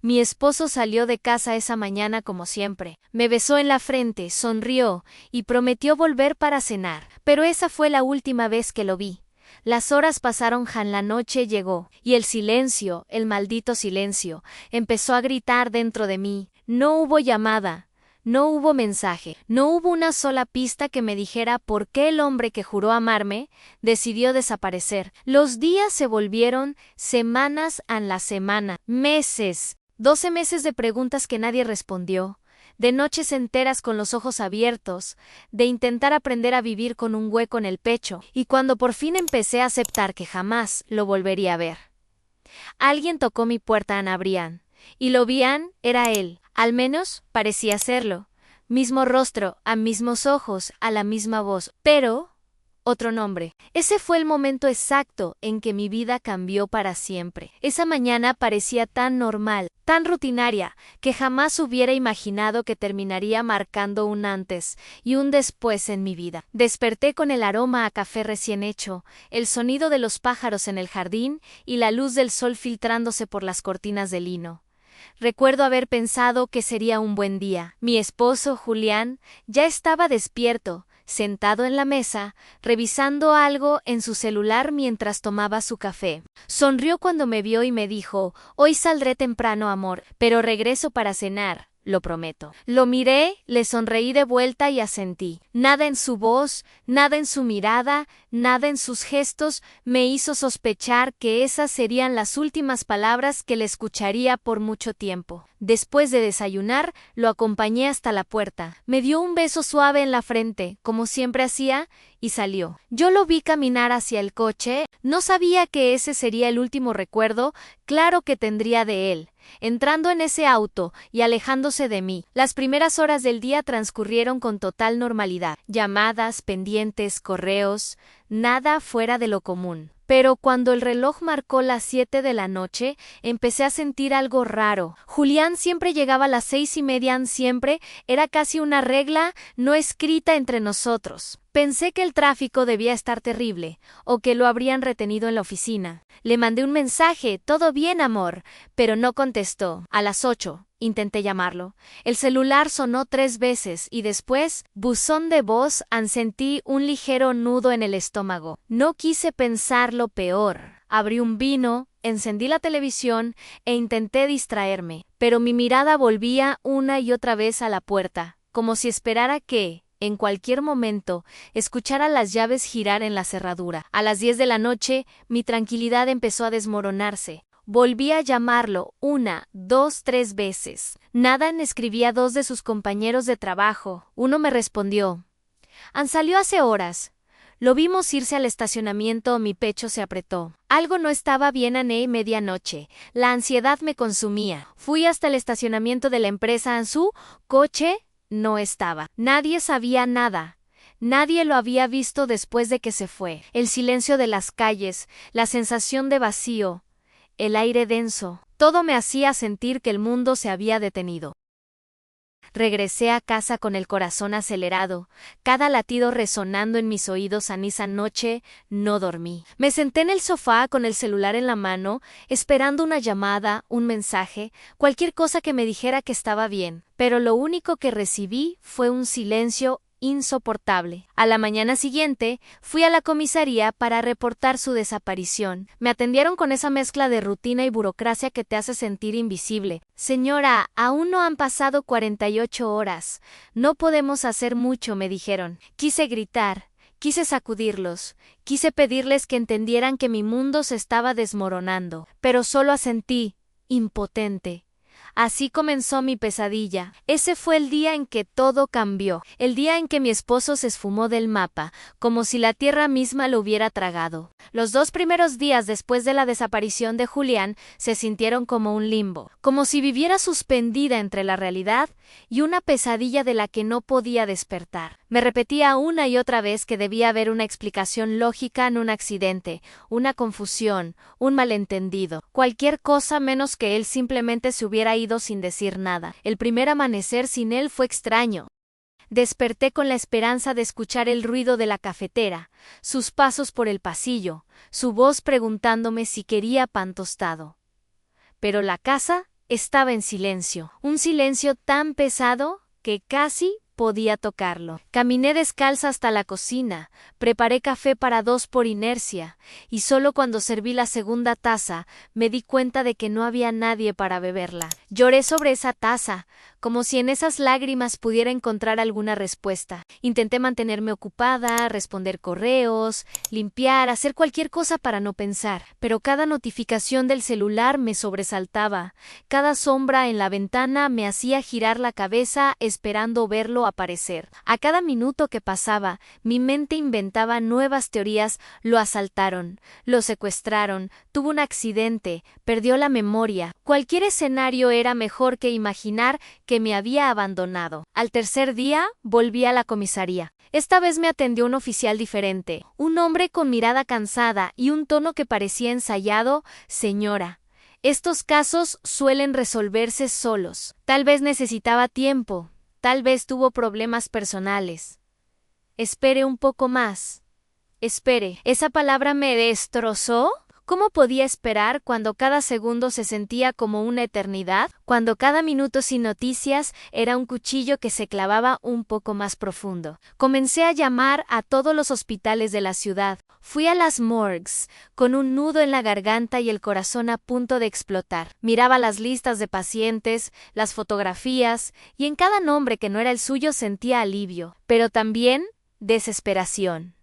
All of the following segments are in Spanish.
Mi esposo salió de casa esa mañana como siempre. Me besó en la frente, sonrió y prometió volver para cenar. Pero esa fue la última vez que lo vi. Las horas pasaron, la noche llegó, y el silencio, el maldito silencio, empezó a gritar dentro de mí. No hubo llamada. No hubo mensaje, no hubo una sola pista que me dijera por qué el hombre que juró amarme decidió desaparecer. Los días se volvieron semanas a la semana, meses, 12 meses de preguntas que nadie respondió, de noches enteras con los ojos abiertos, de intentar aprender a vivir con un hueco en el pecho, y cuando por fin empecé a aceptar que jamás lo volvería a ver. Alguien tocó mi puerta, abrían, y lo vían, era él. Al menos parecía serlo. Mismo rostro, a mismos ojos, a la misma voz, pero otro nombre. Ese fue el momento exacto en que mi vida cambió para siempre. Esa mañana parecía tan normal, tan rutinaria, que jamás hubiera imaginado que terminaría marcando un antes y un después en mi vida. Desperté con el aroma a café recién hecho, el sonido de los pájaros en el jardín y la luz del sol filtrándose por las cortinas de lino. Recuerdo haber pensado que sería un buen día. Mi esposo, Julián, ya estaba despierto, sentado en la mesa, revisando algo en su celular mientras tomaba su café. Sonrió cuando me vio y me dijo: «Hoy saldré temprano, amor, pero regreso para cenar. Lo prometo». Lo miré, le sonreí de vuelta y asentí. Nada en su voz, nada en su mirada, nada en sus gestos me hizo sospechar que esas serían las últimas palabras que le escucharía por mucho tiempo. Después de desayunar, lo acompañé hasta la puerta. Me dio un beso suave en la frente, como siempre hacía, y salió. Yo lo vi caminar hacia el coche. No sabía que ese sería el último recuerdo, claro, que tendría de él. Entrando en ese auto y alejándose de mí. Las primeras horas del día transcurrieron con total normalidad. Llamadas, pendientes, correos, nada fuera de lo común. Pero cuando el reloj marcó las 7 de la noche, empecé a sentir algo raro. Julián siempre llegaba a las 6:30, siempre, era casi una regla no escrita entre nosotros. Pensé que el tráfico debía estar terrible, o que lo habrían retenido en la oficina. Le mandé un mensaje: «¿Todo bien, amor?», pero no contestó. A las 8, intenté llamarlo. El celular sonó 3 veces y después, buzón de voz, sentí un ligero nudo en el estómago. No quise pensar lo peor. Abrí un vino, encendí la televisión e intenté distraerme, pero mi mirada volvía una y otra vez a la puerta, como si esperara que, en cualquier momento, escuchara las llaves girar en la cerradura. A las 10 de la noche, mi tranquilidad empezó a desmoronarse. Volví a llamarlo 1, 2, 3 veces. Nada. Escribí a 2 de sus compañeros de trabajo. Uno me respondió: «Salió hace horas». Lo vimos irse al estacionamiento. Mi pecho se apretó. Algo no estaba bien. Medianoche. La ansiedad me consumía. Fui hasta el estacionamiento de la empresa. Su coche no estaba. Nadie sabía nada. Nadie lo había visto después de que se fue. El silencio de las calles, la sensación de vacío, el aire denso, todo me hacía sentir que el mundo se había detenido. Regresé a casa con el corazón acelerado, cada latido resonando en mis oídos. Esa noche no dormí. Me senté en el sofá con el celular en la mano, esperando una llamada, un mensaje, cualquier cosa que me dijera que estaba bien. Pero lo único que recibí fue un silencio insoportable. A la mañana siguiente, fui a la comisaría para reportar su desaparición. Me atendieron con esa mezcla de rutina y burocracia que te hace sentir invisible. «Señora, aún no han pasado 48 horas. No podemos hacer mucho», me dijeron. Quise gritar, quise sacudirlos, quise pedirles que entendieran que mi mundo se estaba desmoronando, pero solo asentí, impotente. Así comenzó mi pesadilla. Ese fue el día en que todo cambió, el día en que mi esposo se esfumó del mapa, como si la tierra misma lo hubiera tragado. Los 2 primeros días después de la desaparición de Julián se sintieron como un limbo, como si viviera suspendida entre la realidad y una pesadilla de la que no podía despertar. Me repetía una y otra vez que debía haber una explicación lógica en un accidente, una confusión, un malentendido, cualquier cosa menos que él simplemente se hubiera ido sin decir nada. El primer amanecer sin él fue extraño. Desperté con la esperanza de escuchar el ruido de la cafetera, sus pasos por el pasillo, su voz preguntándome si quería pan tostado. Pero la casa Estaba en silencio, un silencio tan pesado que casi podía tocarlo. Caminé descalza hasta la cocina, preparé café para dos por inercia, y solo cuando serví la segunda taza me di cuenta de que no había nadie para beberla. Lloré sobre esa taza, como si en esas lágrimas pudiera encontrar alguna respuesta. Intenté mantenerme ocupada, responder correos, limpiar, hacer cualquier cosa para no pensar, pero cada notificación del celular me sobresaltaba. Cada sombra en la ventana me hacía girar la cabeza esperando verlo aparecer. A cada minuto que pasaba, mi mente inventaba nuevas teorías. Lo asaltaron, lo secuestraron, tuvo un accidente, perdió la memoria. Cualquier escenario era mejor que imaginar que me había abandonado. Al tercer día, volví a la comisaría. Esta vez me atendió un oficial diferente, un hombre con mirada cansada y un tono que parecía ensayado. Señora, estos casos suelen resolverse solos. Tal vez necesitaba tiempo. Tal vez tuvo problemas personales. Espere un poco más. Espere. ¿Esa palabra me destrozó? ¿Cómo podía esperar cuando cada segundo se sentía como una eternidad? Cuando cada minuto sin noticias era un cuchillo que se clavaba un poco más profundo. Comencé a llamar a todos los hospitales de la ciudad. Fui a las morgues, con un nudo en la garganta y el corazón a punto de explotar. Miraba las listas de pacientes, las fotografías, y en cada nombre que no era el suyo sentía alivio, pero también desesperación.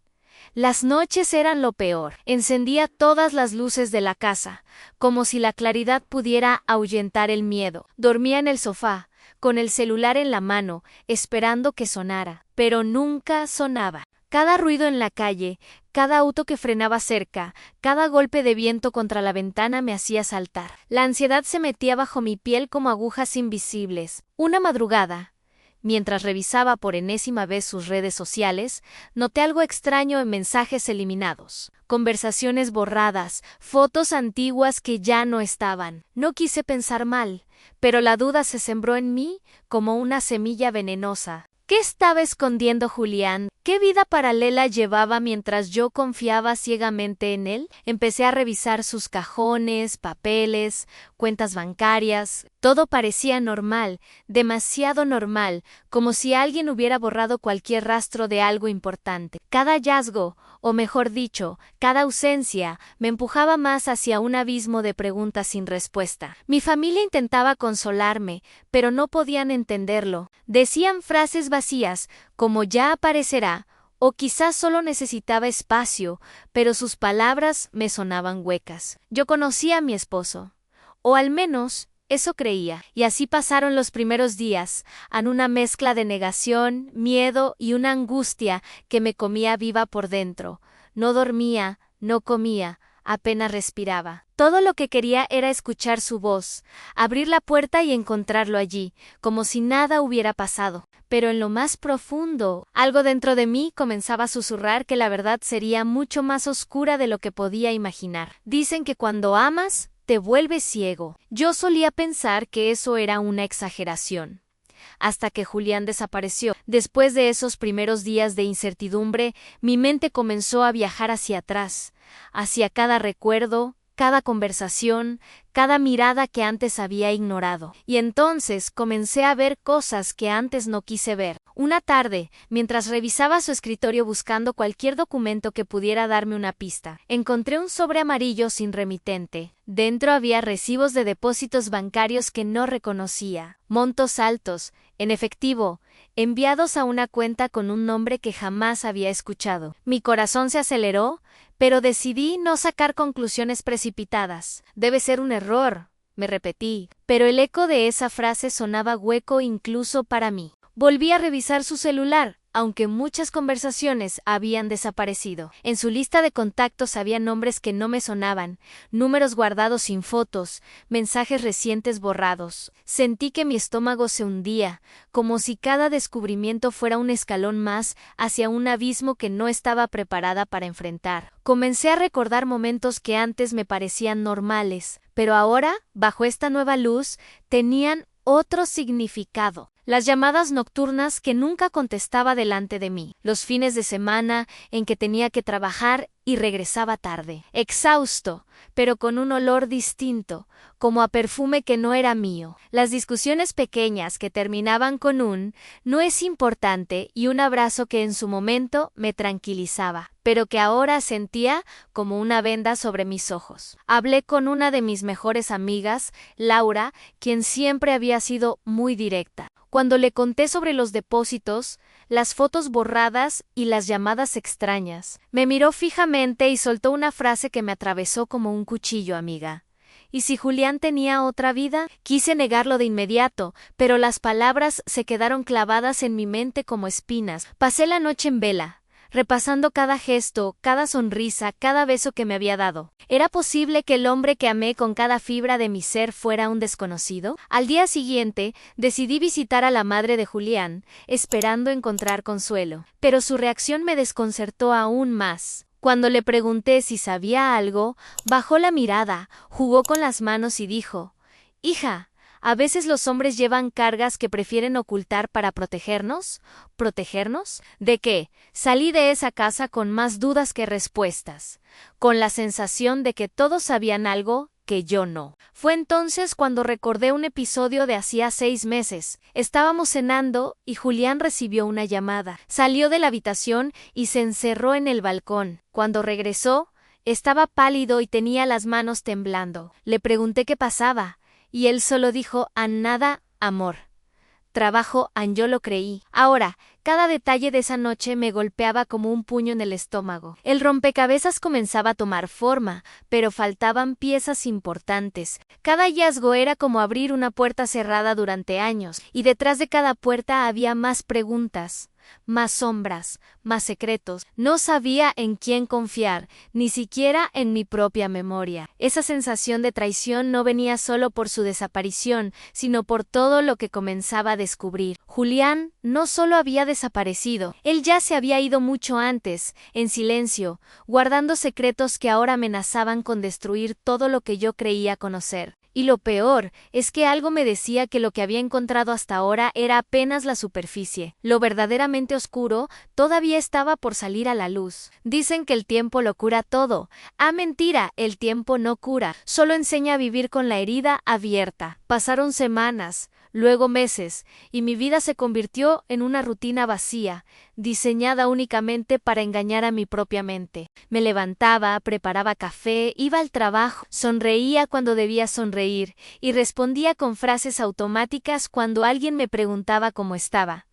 Las noches eran lo peor. Encendía todas las luces de la casa, como si la claridad pudiera ahuyentar el miedo. Dormía en el sofá, con el celular en la mano, esperando que sonara, pero nunca sonaba. Cada ruido en la calle, cada auto que frenaba cerca, cada golpe de viento contra la ventana me hacía saltar. La ansiedad se metía bajo mi piel como agujas invisibles. Una madrugada, mientras revisaba por enésima vez sus redes sociales, noté algo extraño en mensajes eliminados, conversaciones borradas, fotos antiguas que ya no estaban. No quise pensar mal, pero la duda se sembró en mí como una semilla venenosa. ¿Qué estaba escondiendo Julián? ¿Qué vida paralela llevaba mientras yo confiaba ciegamente en él? Empecé a revisar sus cajones, papeles, cuentas bancarias. Todo parecía normal, demasiado normal, como si alguien hubiera borrado cualquier rastro de algo importante. Cada hallazgo, o mejor dicho, cada ausencia, me empujaba más hacia un abismo de preguntas sin respuesta. Mi familia intentaba consolarme, pero no podían entenderlo. Decían frases vacías, como ya aparecerá, o quizás solo necesitaba espacio, pero sus palabras me sonaban huecas. Yo conocía a mi esposo, o al menos eso creía, y así pasaron los primeros días, en una mezcla de negación, miedo y una angustia que me comía viva por dentro. No dormía, no comía, apenas respiraba. Todo lo que quería era escuchar su voz, abrir la puerta y encontrarlo allí, como si nada hubiera pasado. Pero en lo más profundo, algo dentro de mí comenzaba a susurrar que la verdad sería mucho más oscura de lo que podía imaginar. Dicen que cuando amas, te vuelves ciego. Yo solía pensar que eso era una exageración. Hasta que Julián desapareció. Después de esos primeros días de incertidumbre, mi mente comenzó a viajar hacia atrás, hacia cada recuerdo, cada conversación, cada mirada que antes había ignorado. Y entonces comencé a ver cosas que antes no quise ver. Una tarde, mientras revisaba su escritorio buscando cualquier documento que pudiera darme una pista, encontré un sobre amarillo sin remitente. Dentro había recibos de depósitos bancarios que no reconocía, montos altos, en efectivo, enviados a una cuenta con un nombre que jamás había escuchado. Mi corazón se aceleró, pero decidí no sacar conclusiones precipitadas. Debe ser un error, me repetí, pero el eco de esa frase sonaba hueco incluso para mí. Volví a revisar su celular, aunque muchas conversaciones habían desaparecido. En su lista de contactos había nombres que no me sonaban, números guardados sin fotos, mensajes recientes borrados. Sentí que mi estómago se hundía, como si cada descubrimiento fuera un escalón más hacia un abismo que no estaba preparada para enfrentar. Comencé a recordar momentos que antes me parecían normales, pero ahora, bajo esta nueva luz, tenían otro significado. las llamadas nocturnas que nunca contestaba delante de mí, los fines de semana en que tenía que trabajar y regresaba tarde, exhausto, pero con un olor distinto, como a perfume que no era mío, las discusiones pequeñas que terminaban con un «no es importante» y un abrazo que en su momento me tranquilizaba, pero que ahora sentía como una venda sobre mis ojos. Hablé con una de mis mejores amigas, Laura, quien siempre había sido muy directa. Cuando le conté sobre los depósitos, las fotos borradas y las llamadas extrañas, me miró fijamente y soltó una frase que me atravesó como un cuchillo, amiga. ¿Y si Julián tenía otra vida? Quise negarlo de inmediato, pero las palabras se quedaron clavadas en mi mente como espinas. Pasé la noche en vela, repasando cada gesto, cada sonrisa, cada beso que me había dado. ¿Era posible que el hombre que amé con cada fibra de mi ser fuera un desconocido? Al día siguiente, decidí visitar a la madre de Julián, esperando encontrar consuelo. Pero su reacción me desconcertó aún más. Cuando le pregunté si sabía algo, bajó la mirada, jugó con las manos y dijo: «Hija, a veces los hombres llevan cargas que prefieren ocultar para protegernos». ¿Protegernos? ¿De qué? Salí de esa casa con más dudas que respuestas, con la sensación de que todos sabían algo que yo no. Fue entonces cuando recordé un episodio de hacía 6 meses. Estábamos cenando y Julián recibió una llamada. Salió de la habitación y se encerró en el balcón. Cuando regresó, estaba pálido y tenía las manos temblando. Le pregunté qué pasaba, y él solo dijo: «A nada, amor». Trabajo, yo lo creí. Ahora, cada detalle de esa noche me golpeaba como un puño en el estómago. El rompecabezas comenzaba a tomar forma, pero faltaban piezas importantes. Cada hallazgo era como abrir una puerta cerrada durante años, y detrás de cada puerta había más preguntas, más sombras, más secretos. No sabía en quién confiar, ni siquiera en mi propia memoria. Esa sensación de traición no venía solo por su desaparición, sino por todo lo que comenzaba a descubrir. Julián no solo había desaparecido, él ya se había ido mucho antes, en silencio, guardando secretos que ahora amenazaban con destruir todo lo que yo creía conocer. Y lo peor es que algo me decía que lo que había encontrado hasta ahora era apenas la superficie. Lo verdaderamente oscuro todavía estaba por salir a la luz. Dicen que el tiempo lo cura todo. Mentira, el tiempo no cura, solo enseña a vivir con la herida abierta. Pasaron semanas, luego meses, y mi vida se convirtió en una rutina vacía, diseñada únicamente para engañar a mi propia mente. Me levantaba, preparaba café, iba al trabajo, sonreía cuando debía sonreír, y respondía con frases automáticas cuando alguien me preguntaba cómo estaba.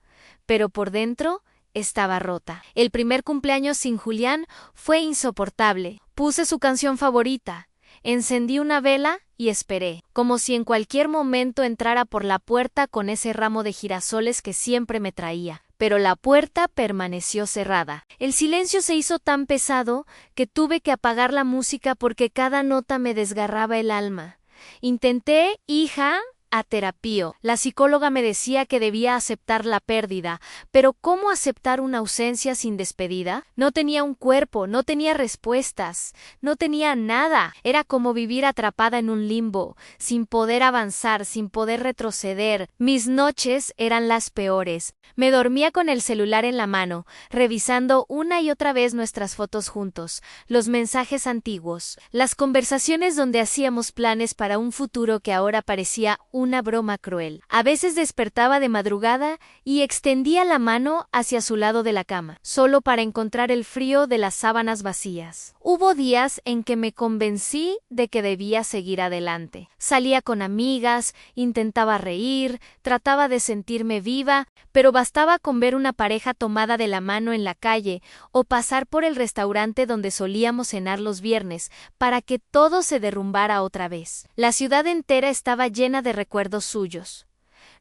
Pero por dentro estaba rota. El primer cumpleaños sin Julián fue insoportable. Puse su canción favorita, encendí una vela y esperé, como si en cualquier momento entrara por la puerta con ese ramo de girasoles que siempre me traía. Pero la puerta permaneció cerrada. El silencio se hizo tan pesado que tuve que apagar la música porque cada nota me desgarraba el alma. Intenté, hija, a terapia. La psicóloga me decía que debía aceptar la pérdida, pero ¿cómo aceptar una ausencia sin despedida? No tenía un cuerpo, no tenía respuestas, no tenía nada. Era como vivir atrapada en un limbo, sin poder avanzar, sin poder retroceder. Mis noches eran las peores. Me dormía con el celular en la mano, revisando una y otra vez nuestras fotos juntos, los mensajes antiguos, las conversaciones donde hacíamos planes para un futuro que ahora parecía una broma cruel. A veces despertaba de madrugada y extendía la mano hacia su lado de la cama, solo para encontrar el frío de las sábanas vacías. Hubo días en que me convencí de que debía seguir adelante. Salía con amigas, intentaba reír, trataba de sentirme viva, pero bastaba con ver una pareja tomada de la mano en la calle o pasar por el restaurante donde solíamos cenar los viernes para que todo se derrumbara otra vez. La ciudad entera estaba llena de recuerdos suyos.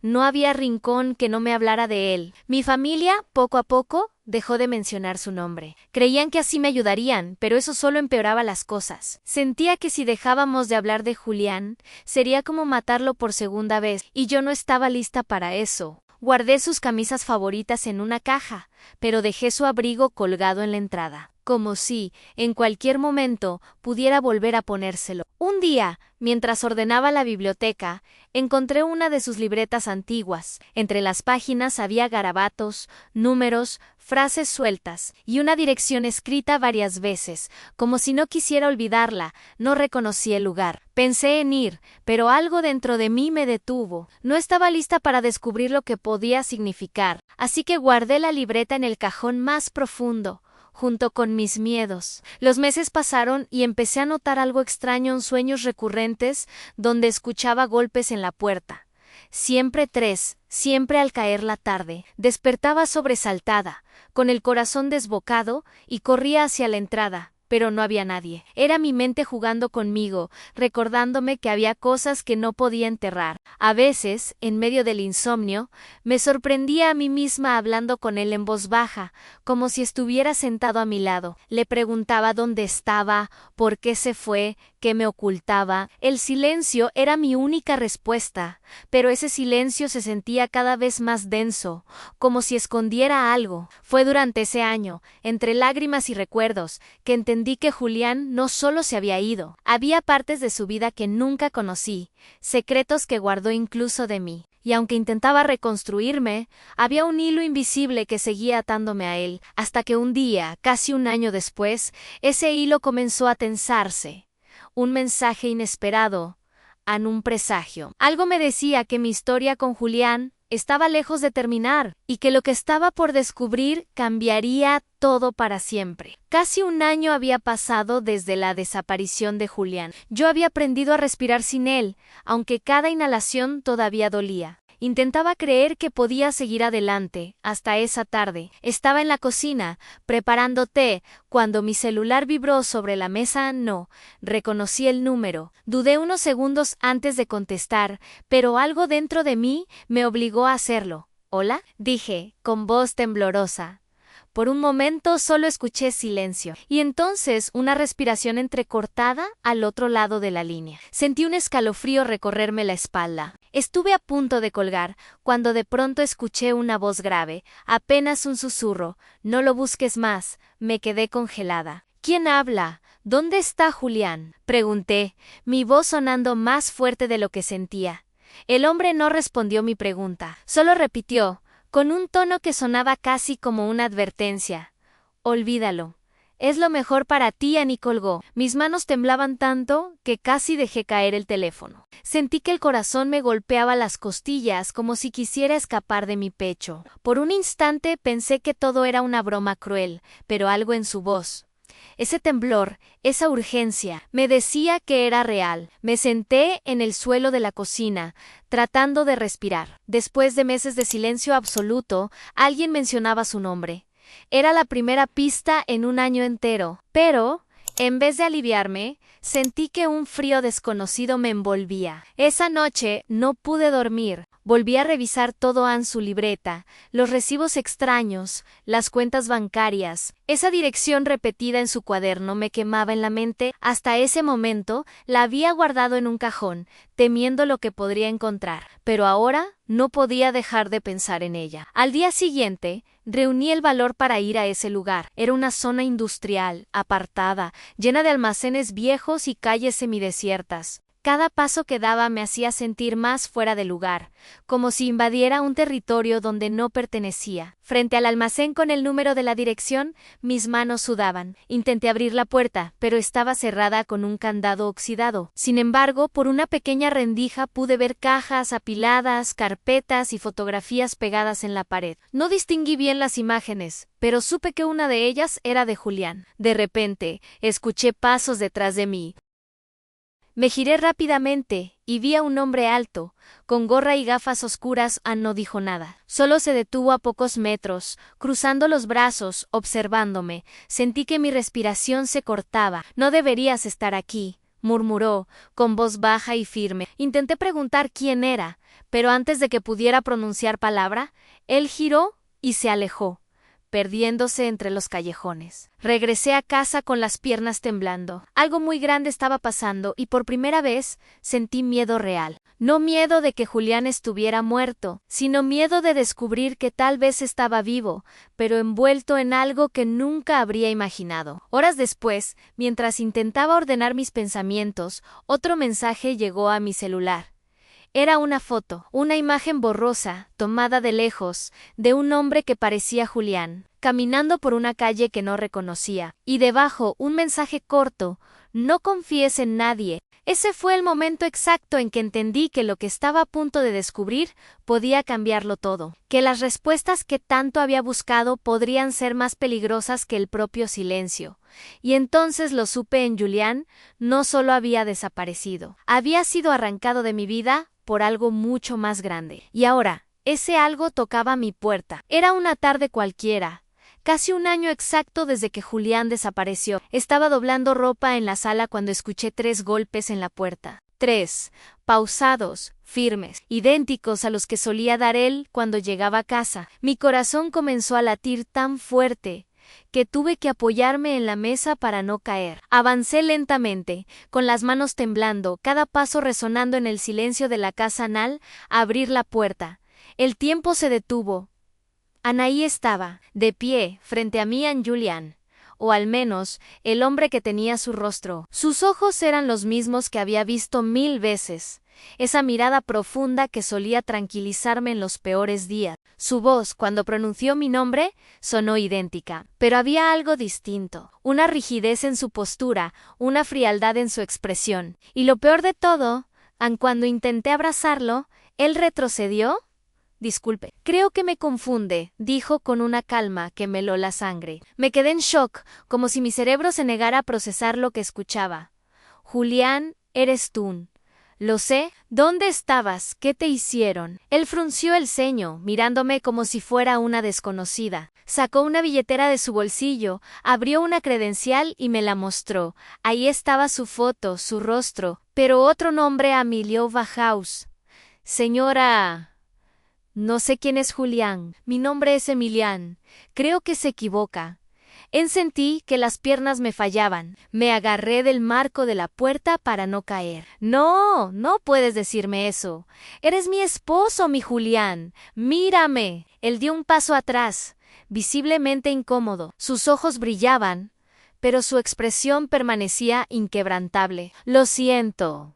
No había rincón que no me hablara de él. Mi familia, poco a poco, dejó de mencionar su nombre. Creían que así me ayudarían, pero eso solo empeoraba las cosas. Sentía que si dejábamos de hablar de Julián, sería como matarlo por segunda vez, y yo no estaba lista para eso. Guardé sus camisas favoritas en una caja, pero dejé su abrigo colgado en la entrada. como si, en cualquier momento, pudiera volver a ponérselo. Un día, mientras ordenaba la biblioteca, encontré una de sus libretas antiguas. Entre las páginas había garabatos, números, frases sueltas y una dirección escrita varias veces, como si no quisiera olvidarla. No reconocí el lugar. Pensé en ir, pero algo dentro de mí me detuvo. No estaba lista para descubrir lo que podía significar, así que guardé la libreta en el cajón más profundo, junto con mis miedos. Los meses pasaron y empecé a notar algo extraño en sueños recurrentes donde escuchaba golpes en la puerta. Siempre 3, siempre al caer la tarde. Despertaba sobresaltada, con el corazón desbocado, y corría hacia la entrada. Pero no había nadie. Era mi mente jugando conmigo, recordándome que había cosas que no podía enterrar. A veces, en medio del insomnio, me sorprendía a mí misma hablando con él en voz baja, como si estuviera sentado a mi lado. Le preguntaba dónde estaba, por qué se fue, qué me ocultaba. El silencio era mi única respuesta, pero ese silencio se sentía cada vez más denso, como si escondiera algo. Fue durante ese año, entre lágrimas y recuerdos, que entendí que Julián no solo se había ido, había partes de su vida que nunca conocí, secretos que guardó incluso de mí. Y aunque intentaba reconstruirme, había un hilo invisible que seguía atándome a él, hasta que un día, casi un año después, ese hilo comenzó a tensarse. Un mensaje inesperado, un presagio. Algo me decía que mi historia con Julián estaba lejos de terminar, y que lo que estaba por descubrir cambiaría todo para siempre. Casi un año había pasado desde la desaparición de Julián. Yo había aprendido a respirar sin él, aunque cada inhalación todavía dolía. Intentaba creer que podía seguir adelante. Hasta esa tarde. Estaba en la cocina, preparando té, cuando mi celular vibró sobre la mesa. No. Reconocí el número. Dudé unos segundos antes de contestar, pero algo dentro de mí me obligó a hacerlo. ¿Hola? Dije, con voz temblorosa. Por un momento solo escuché silencio, y entonces una respiración entrecortada al otro lado de la línea. Sentí un escalofrío recorrerme la espalda. Estuve a punto de colgar, cuando de pronto escuché una voz grave, apenas un susurro. No lo busques más. Me quedé congelada. ¿Quién habla? ¿Dónde está Julián? Pregunté, mi voz sonando más fuerte de lo que sentía. El hombre no respondió mi pregunta, solo repitió, con un tono que sonaba casi como una advertencia. Olvídalo. Es lo mejor para ti, y colgó. Mis manos temblaban tanto que casi dejé caer el teléfono. Sentí que el corazón me golpeaba las costillas como si quisiera escapar de mi pecho. Por un instante pensé que todo era una broma cruel, pero algo en su voz, ese temblor, esa urgencia, me decía que era real. Me senté en el suelo de la cocina, tratando de respirar. Después de meses de silencio absoluto, alguien mencionaba su nombre. Era la primera pista en un año entero, pero, en vez de aliviarme, sentí que un frío desconocido me envolvía. Esa noche no pude dormir. Volví a revisar todo en su libreta, los recibos extraños, las cuentas bancarias. Esa dirección repetida en su cuaderno me quemaba en la mente. Hasta ese momento la había guardado en un cajón, temiendo lo que podría encontrar. Pero ahora no podía dejar de pensar en ella. Al día siguiente, reuní el valor para ir a ese lugar. Era una zona industrial, apartada, llena de almacenes viejos y calles semidesiertas. Cada paso que daba me hacía sentir más fuera de lugar, como si invadiera un territorio donde no pertenecía. Frente al almacén con el número de la dirección, mis manos sudaban. Intenté abrir la puerta, pero estaba cerrada con un candado oxidado. Sin embargo, por una pequeña rendija pude ver cajas apiladas, carpetas y fotografías pegadas en la pared. No distinguí bien las imágenes, pero supe que una de ellas era de Julián. De repente, escuché pasos detrás de mí. Me giré rápidamente y vi a un hombre alto, con gorra y gafas oscuras. No dijo nada. Solo se detuvo a pocos metros, cruzando los brazos, observándome. Sentí que mi respiración se cortaba. No deberías estar aquí, murmuró, con voz baja y firme. Intenté preguntar quién era, pero antes de que pudiera pronunciar palabra, él giró y se alejó, perdiéndose entre los callejones. Regresé a casa con las piernas temblando. Algo muy grande estaba pasando y por primera vez sentí miedo real. No miedo de que Julián estuviera muerto, sino miedo de descubrir que tal vez estaba vivo, pero envuelto en algo que nunca habría imaginado. Horas después, mientras intentaba ordenar mis pensamientos, otro mensaje llegó a mi celular. Era una foto, una imagen borrosa, tomada de lejos, de un hombre que parecía Julián, caminando por una calle que no reconocía, y debajo un mensaje corto: no confíes en nadie. Ese fue el momento exacto en que entendí que lo que estaba a punto de descubrir podía cambiarlo todo, que las respuestas que tanto había buscado podrían ser más peligrosas que el propio silencio. Y entonces lo supe: en Julián no solo había desaparecido, había sido arrancado de mi vida por algo mucho más grande. Y ahora, ese algo tocaba mi puerta. Era una tarde cualquiera. Casi un año exacto desde que Julián desapareció. Estaba doblando ropa en la sala cuando escuché 3 golpes en la puerta. 3, pausados, firmes, idénticos a los que solía dar él cuando llegaba a casa. Mi corazón comenzó a latir tan fuerte que tuve que apoyarme en la mesa para no caer. Avancé lentamente, con las manos temblando, cada paso resonando en el silencio de la casa anal, a abrir la puerta. El tiempo se detuvo. Anaí estaba, de pie, frente a mí en Julián, o al menos, el hombre que tenía su rostro. Sus ojos eran los mismos que había visto 1000 veces, esa mirada profunda que solía tranquilizarme en los peores días. Su voz, cuando pronunció mi nombre, sonó idéntica, pero había algo distinto, una rigidez en su postura, una frialdad en su expresión, y lo peor de todo, aun cuando intenté abrazarlo, él retrocedió. Disculpe, creo que me confunde, dijo con una calma que me heló la sangre. Me quedé en shock, como si mi cerebro se negara a procesar lo que escuchaba. Julián, eres tú. Lo sé. ¿Dónde estabas? ¿Qué te hicieron? Él frunció el ceño, mirándome como si fuera una desconocida. Sacó una billetera de su bolsillo, abrió una credencial y me la mostró. Ahí estaba su foto, su rostro, pero otro nombre: Emilio Bauhaus. Señora... No sé quién es Julián. Mi nombre es Emilián. Creo que se equivoca. Sentí que las piernas me fallaban. Me agarré del marco de la puerta para no caer. No, no puedes decirme eso. Eres mi esposo, mi Julián. Mírame. Él dio un paso atrás, visiblemente incómodo. Sus ojos brillaban, pero su expresión permanecía inquebrantable. Lo siento.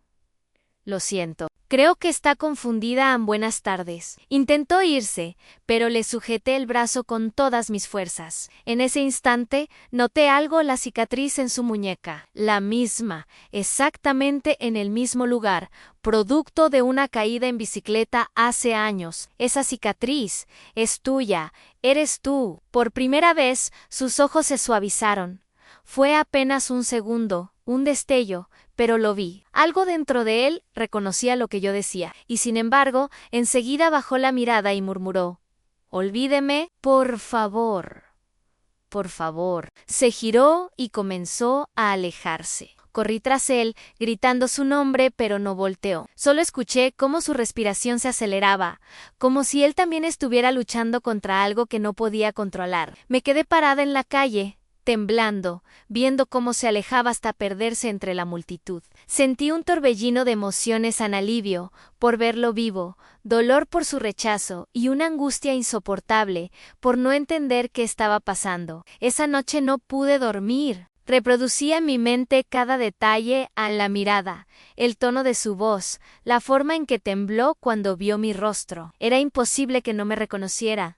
Lo siento. Creo que está confundida. Buenas tardes. Intentó irse, pero le sujeté el brazo con todas mis fuerzas. En ese instante, noté algo: la cicatriz en su muñeca. La misma, exactamente en el mismo lugar, producto de una caída en bicicleta hace años. Esa cicatriz es tuya, eres tú. Por primera vez, sus ojos se suavizaron. Fue apenas un segundo, un destello, pero lo vi. Algo dentro de él reconocía lo que yo decía, y sin embargo, enseguida bajó la mirada y murmuró: «Olvídeme, por favor. Por favor». Se giró y comenzó a alejarse. Corrí tras él, gritando su nombre, pero no volteó. Solo escuché cómo su respiración se aceleraba, como si él también estuviera luchando contra algo que no podía controlar. Me quedé parada en la calle, temblando, viendo cómo se alejaba hasta perderse entre la multitud. Sentí un torbellino de emociones: alivio por verlo vivo, dolor por su rechazo y una angustia insoportable por no entender qué estaba pasando. Esa noche no pude dormir. Reproducía en mi mente cada detalle: a la mirada, el tono de su voz, la forma en que tembló cuando vio mi rostro. Era imposible que no me reconociera.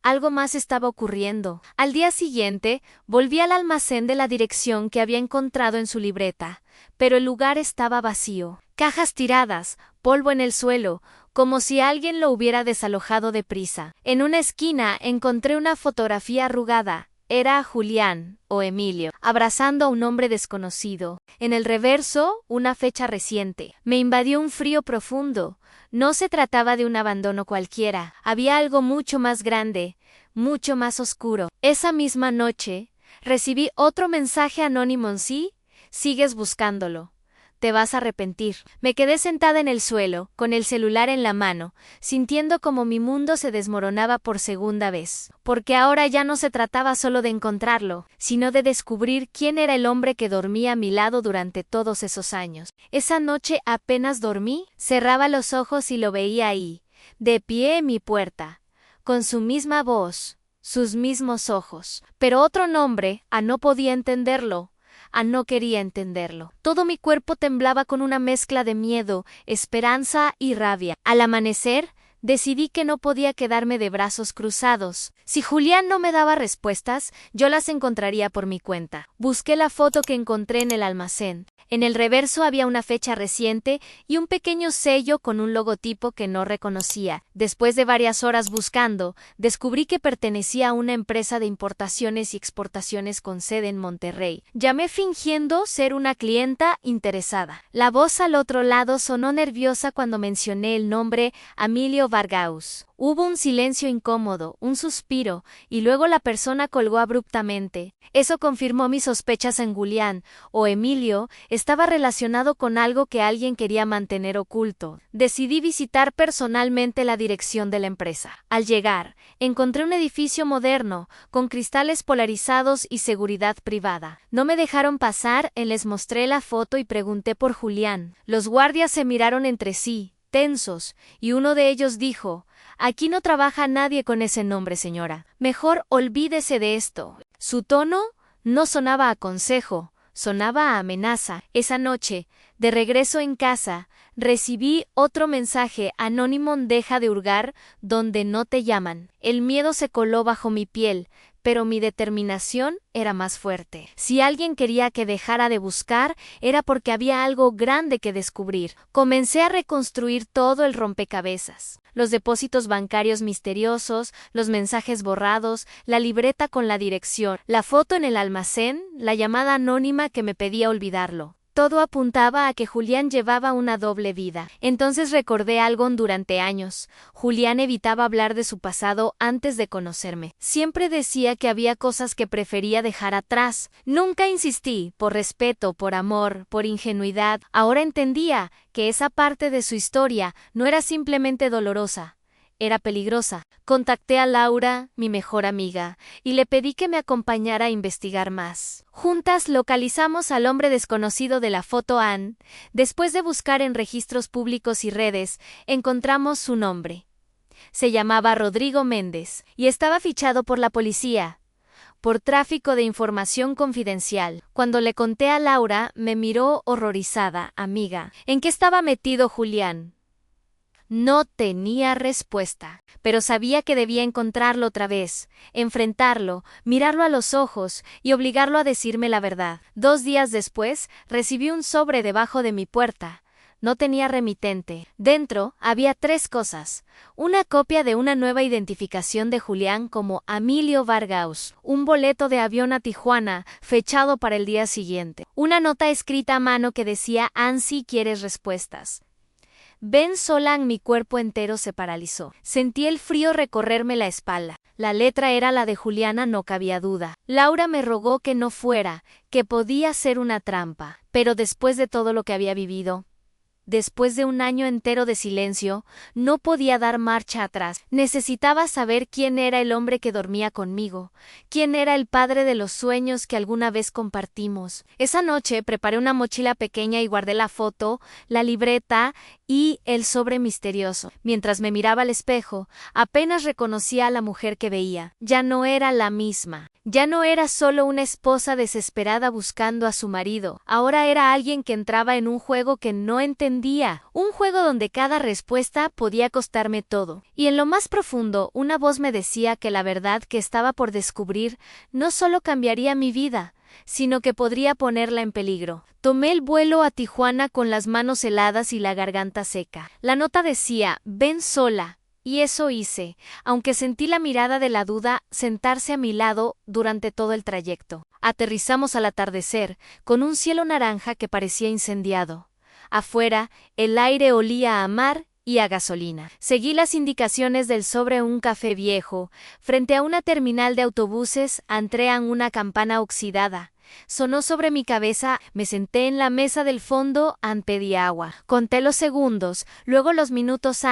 Algo más estaba ocurriendo. Al día siguiente, volví al almacén de la dirección que había encontrado en su libreta, pero el lugar estaba vacío. Cajas tiradas, polvo en el suelo, como si alguien lo hubiera desalojado deprisa. En una esquina encontré una fotografía arrugada. Era Julián, o Emilio, abrazando a un hombre desconocido. En el reverso, una fecha reciente. Me invadió un frío profundo. No se trataba de un abandono cualquiera. Había algo mucho más grande, mucho más oscuro. Esa misma noche, recibí otro mensaje anónimo: «Sí, sigues buscándolo. Te vas a arrepentir. Me quedé sentada en el suelo, con el celular en la mano, sintiendo como mi mundo se desmoronaba por segunda vez. Porque ahora ya no se trataba solo de encontrarlo, sino de descubrir quién era el hombre que dormía a mi lado durante todos esos años. Esa noche apenas dormí, cerraba los ojos y lo veía ahí, de pie en mi puerta, con su misma voz, sus mismos ojos. Pero otro nombre, no podía entenderlo. No quería entenderlo. Todo mi cuerpo temblaba con una mezcla de miedo, esperanza y rabia. Al amanecer, decidí que no podía quedarme de brazos cruzados. Si Julián no me daba respuestas, yo las encontraría por mi cuenta. Busqué la foto que encontré en el almacén. En el reverso había una fecha reciente y un pequeño sello con un logotipo que no reconocía. Después de varias horas buscando, descubrí que pertenecía a una empresa de importaciones y exportaciones con sede en Monterrey. Llamé fingiendo ser una clienta interesada. La voz al otro lado sonó nerviosa cuando mencioné el nombre Emilio Vargaus. Hubo un silencio incómodo, un suspiro, y luego la persona colgó abruptamente. Eso confirmó mis sospechas en Julián, o Emilio, estaba relacionado con algo que alguien quería mantener oculto. Decidí visitar personalmente la dirección de la empresa. Al llegar, encontré un edificio moderno, con cristales polarizados y seguridad privada. No me dejaron pasar, les mostré la foto y pregunté por Julián. Los guardias se miraron entre sí, tensos, y uno de ellos dijo: «Aquí no trabaja nadie con ese nombre, señora. Mejor olvídese de esto». Su tono no sonaba a consejo, sonaba a amenaza. Esa noche, de regreso en casa, recibí otro mensaje anónimo: «Deja de hurgar donde no te llaman». El miedo se coló bajo mi piel, pero mi determinación era más fuerte. Si alguien quería que dejara de buscar, era porque había algo grande que descubrir. Comencé a reconstruir todo el rompecabezas. Los depósitos bancarios misteriosos, los mensajes borrados, la libreta con la dirección, la foto en el almacén, la llamada anónima que me pedía olvidarlo. Todo apuntaba a que Julián llevaba una doble vida. Entonces recordé algo durante años. Julián evitaba hablar de su pasado antes de conocerme. Siempre decía que había cosas que prefería dejar atrás. Nunca insistí, por respeto, por amor, por ingenuidad. Ahora entendía que esa parte de su historia no era simplemente dolorosa. Era peligrosa. Contacté a Laura, mi mejor amiga, y le pedí que me acompañara a investigar más. Juntas localizamos al hombre desconocido de la foto Anne. Después de buscar en registros públicos y redes, encontramos su nombre. Se llamaba Rodrigo Méndez, y estaba fichado por la policía por tráfico de información confidencial. Cuando le conté a Laura, me miró horrorizada. «Amiga, ¿en qué estaba metido Julián?». No tenía respuesta, pero sabía que debía encontrarlo otra vez, enfrentarlo, mirarlo a los ojos y obligarlo a decirme la verdad. 2 días después, recibí un sobre debajo de mi puerta. No tenía remitente. Dentro había 3 cosas: una copia de una nueva identificación de Julián como Emilio Vargaus, un boleto de avión a Tijuana, fechado para el día siguiente, una nota escrita a mano que decía: «Ansi, ¿quieres respuestas?». Ven sola. Mi cuerpo entero se paralizó. Sentí el frío recorrerme la espalda. La letra era la de Juliana, no cabía duda. Laura me rogó que no fuera, que podía ser una trampa. Pero después de todo lo que había vivido, después de un año entero de silencio, no podía dar marcha atrás. Necesitaba saber quién era el hombre que dormía conmigo, quién era el padre de los sueños que alguna vez compartimos. Esa noche preparé una mochila pequeña y guardé la foto, la libreta y el sobre misterioso. Mientras me miraba al espejo, apenas reconocía a la mujer que veía. Ya no era la misma. Ya no era solo una esposa desesperada buscando a su marido. Ahora era alguien que entraba en un juego que no entendía. Un juego donde cada respuesta podía costarme todo. Y en lo más profundo, una voz me decía que la verdad que estaba por descubrir no solo cambiaría mi vida, sino que podría ponerla en peligro. Tomé el vuelo a Tijuana con las manos heladas y la garganta seca. La nota decía: «Ven sola». Y eso hice, aunque sentí la mirada de la duda sentarse a mi lado durante todo el trayecto. Aterrizamos al atardecer, con un cielo naranja que parecía incendiado. Afuera, el aire olía a mar y a gasolina. Seguí las indicaciones del sobre: un café viejo. Frente a una terminal de autobuses, entré en una campana oxidada. Sonó sobre mi cabeza, me senté en la mesa del fondo, pedí agua. Conté los segundos, luego los minutos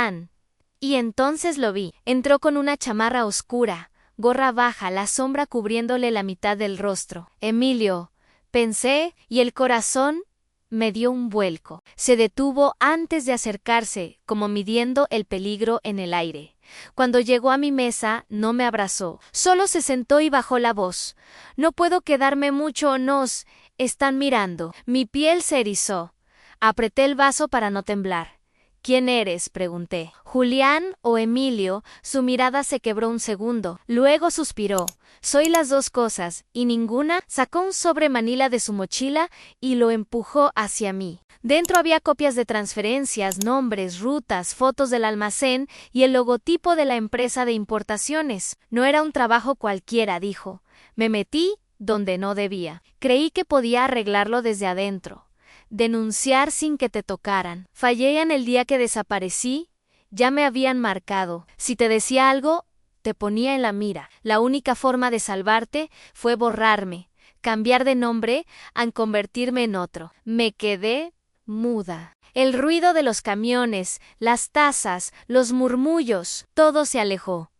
y entonces lo vi. Entró con una chamarra oscura, gorra baja, la sombra cubriéndole la mitad del rostro. Emilio, pensé, y el corazón me dio un vuelco. Se detuvo antes de acercarse, como midiendo el peligro en el aire. Cuando llegó a mi mesa, no me abrazó, solo se sentó y bajó la voz. No puedo quedarme mucho, nos están mirando. Mi piel se erizó. Apreté el vaso para no temblar. ¿Quién eres?, pregunté. ¿Julián o Emilio? Su mirada se quebró un segundo. Luego suspiró. Soy las dos cosas, y ninguna. Sacó un sobre manila de su mochila y lo empujó hacia mí. Dentro había copias de transferencias, nombres, rutas, fotos del almacén y el logotipo de la empresa de importaciones. No era un trabajo cualquiera, dijo. Me metí donde no debía. Creí que podía arreglarlo desde adentro. Denunciar sin que te tocaran. Fallé en el día que desaparecí. Ya me habían marcado. Si te decía algo, te ponía en la mira. La única forma de salvarte fue borrarme, cambiar de nombre, convertirme en otro. Me quedé muda. El ruido de los camiones, las tazas, los murmullos, todo se alejó.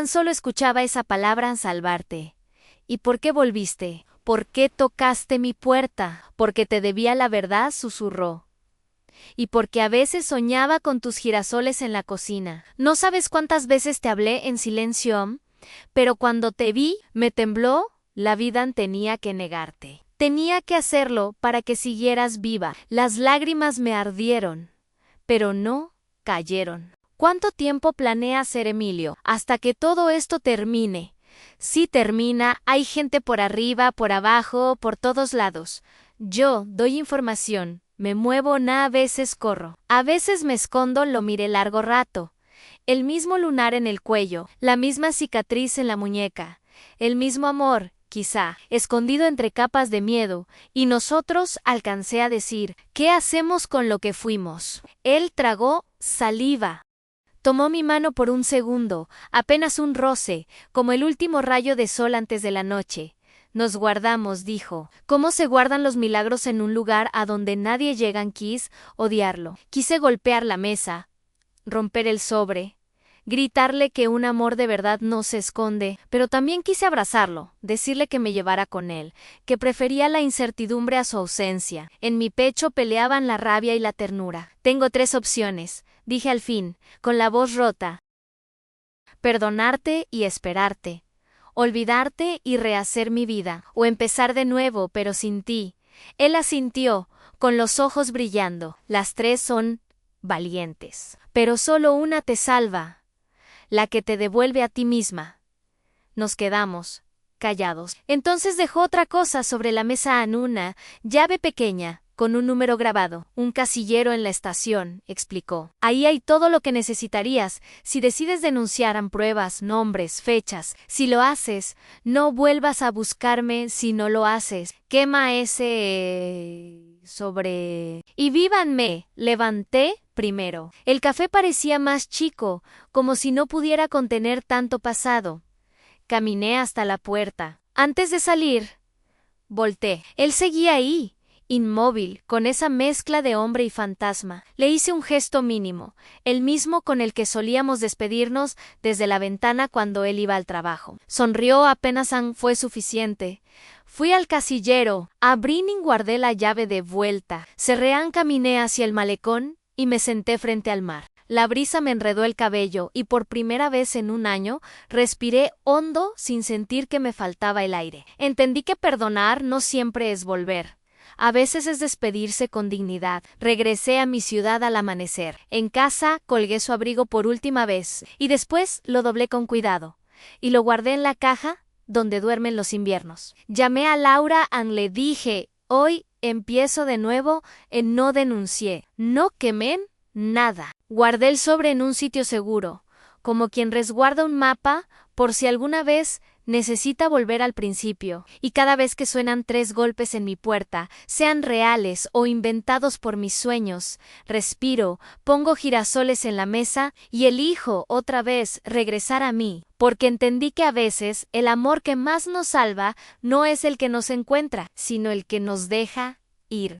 Solo escuchaba esa palabra, salvarte. ¿Y por qué volviste? ¿Por qué tocaste mi puerta? Porque te debía la verdad, susurró. Y porque a veces soñaba con tus girasoles en la cocina. No sabes cuántas veces te hablé en silencio, pero cuando te vi, me tembló, la vida tenía que negarte. Tenía que hacerlo para que siguieras viva. Las lágrimas me ardieron, pero no cayeron. ¿Cuánto tiempo planeas ser, Emilio? Hasta que todo esto termine. Si termina, hay gente por arriba, por abajo, por todos lados. Yo doy información, me muevo, a veces corro. A veces me escondo, lo miré largo rato. El mismo lunar en el cuello, la misma cicatriz en la muñeca, el mismo amor, quizá, escondido entre capas de miedo, y nosotros, alcancé a decir, ¿qué hacemos con lo que fuimos? Él tragó saliva. Tomó mi mano por un segundo, apenas un roce, como el último rayo de sol antes de la noche. Nos guardamos, dijo. ¿Cómo se guardan los milagros en un lugar a donde nadie llega? Quise odiarlo. Quise golpear la mesa, romper el sobre, gritarle que un amor de verdad no se esconde, pero también quise abrazarlo, decirle que me llevara con él, que prefería la incertidumbre a su ausencia. En mi pecho peleaban la rabia y la ternura. Tengo 3 opciones, dije al fin, con la voz rota. Perdonarte y esperarte. Olvidarte y rehacer mi vida, o empezar de nuevo, pero sin ti. Él asintió, con los ojos brillando. Las 3 son valientes, pero solo una te salva, la que te devuelve a ti misma. Nos quedamos callados. Entonces dejó otra cosa sobre la mesa, una llave pequeña, con un número grabado, un casillero en la estación, explicó. Ahí hay todo lo que necesitarías. Si decides denunciar, pruebas, nombres, fechas. Si lo haces, no vuelvas a buscarme. Si no lo haces, quema ese sobre... Y vívanme. Levanté primero. El café parecía más chico, como si no pudiera contener tanto pasado. Caminé hasta la puerta. Antes de salir, volté. Él seguía ahí, inmóvil, con esa mezcla de hombre y fantasma. Le hice un gesto mínimo, el mismo con el que solíamos despedirnos desde la ventana cuando él iba al trabajo. Sonrió, apenas fue suficiente. Fui al casillero, abrí y guardé la llave de vuelta. Cerré, caminé hacia el malecón y me senté frente al mar. La brisa me enredó el cabello y por primera vez en un año respiré hondo sin sentir que me faltaba el aire. Entendí que perdonar no siempre es volver. A veces es despedirse con dignidad. Regresé a mi ciudad al amanecer. En casa colgué su abrigo por última vez y después lo doblé con cuidado y lo guardé en la caja donde duermen los inviernos. Llamé a Laura le dije, hoy empiezo de nuevo, no denuncié, no quemé nada. Guardé el sobre en un sitio seguro, como quien resguarda un mapa por si alguna vez necesita volver al principio, y cada vez que suenan 3 golpes en mi puerta, sean reales o inventados por mis sueños, respiro, pongo girasoles en la mesa y elijo otra vez regresar a mí, porque entendí que a veces el amor que más nos salva no es el que nos encuentra, sino el que nos deja ir.